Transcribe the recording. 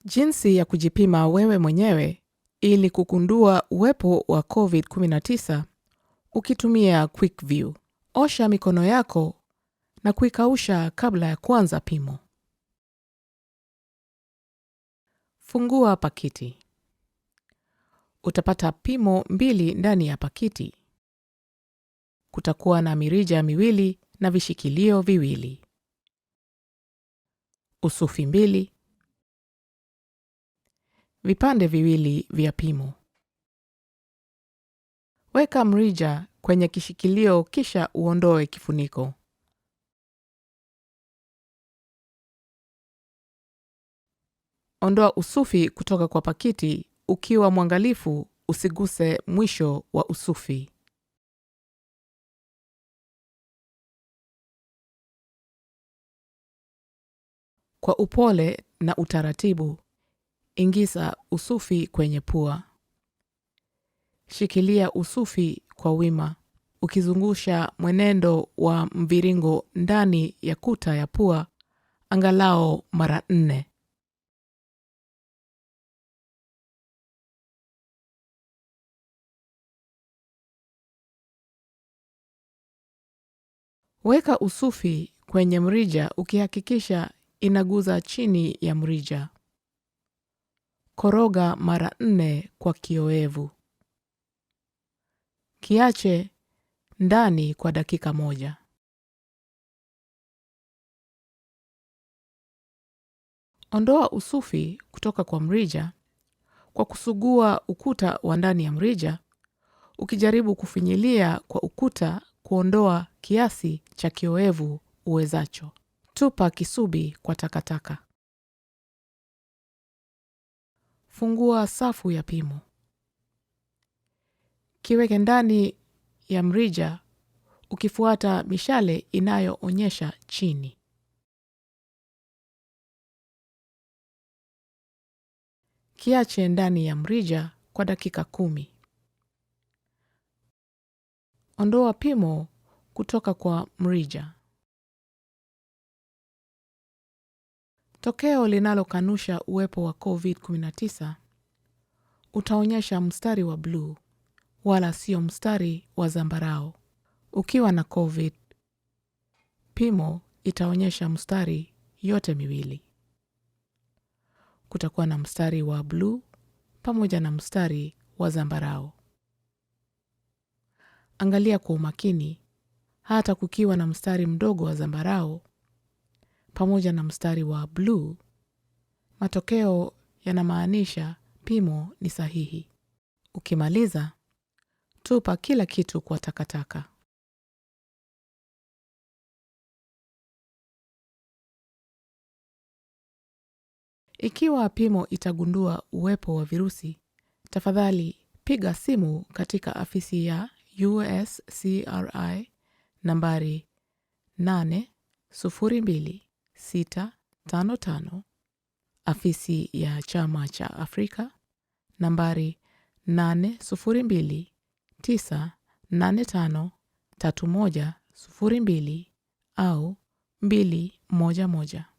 Jinsi ya kujipima wewe mwenyewe ili kugundua uwepo wa COVID-19 ukitumia QuickVue. Osha mikono yako na kuikausha kabla ya kuanza pimo. Fungua pakiti. Utapata pimo 2 ndani ya pakiti. Kutakuwa na mirija miwili na vishikilio viwili. Usufi 2. Vipande viwili vya pimo. Weka mrija kwenye kishikilio kisha uondoe kifuniko. Ondoa usufi kutoka kwa pakiti ukiwa mwangalifu usiguse mwisho wa usufi. Kwa upole na utaratibu, ingiza usufi kwenye pua. Shikilia usufi kwa wima, ukizungusha mwenendo wa mviringo ndani ya kuta ya pua angalau mara 4. Weka usufi kwenye mrija ukihakikisha inaguza chini ya mrija. Koroga mara 4 kwa kioevu. Kiache ndani kwa dakika 1. Ondoa usufi kutoka kwa mrija kwa kusugua ukuta wa ndani ya mrija, ukijaribu kufinyilia kwa ukuta kuondoa kiasi cha kioevu uwezacho. Tupa kisubi kwa takataka. Fungua safu ya pimo. Kiweke ndani ya mrija ukifuata mishale inayoonyesha chini. Kiache ndani ya mrija kwa dakika 10. Ondoa pimo kutoka kwa mrija. Tokeo linalokanusha uwepo wa COVID-19 utaonyesha mstari wa bluu wala sio mstari wa zambarau. Ukiwa na COVID, pimo itaonyesha mstari yote miwili. Kutakuwa na mstari wa bluu pamoja na mstari wa zambarau. Angalia kwa umakini, hata kukiwa na mstari mdogo wa zambarau pamoja na mstari wa bluu, matokeo yanamaanisha pimo ni sahihi. Ukimaliza, tupa kila kitu kwa takataka. Ikiwa pimo itagundua uwepo wa virusi, tafadhali piga simu katika afisi ya USCRI nambari 802655, afisi ya Chama cha Afrika nambari 8029853102 au 211.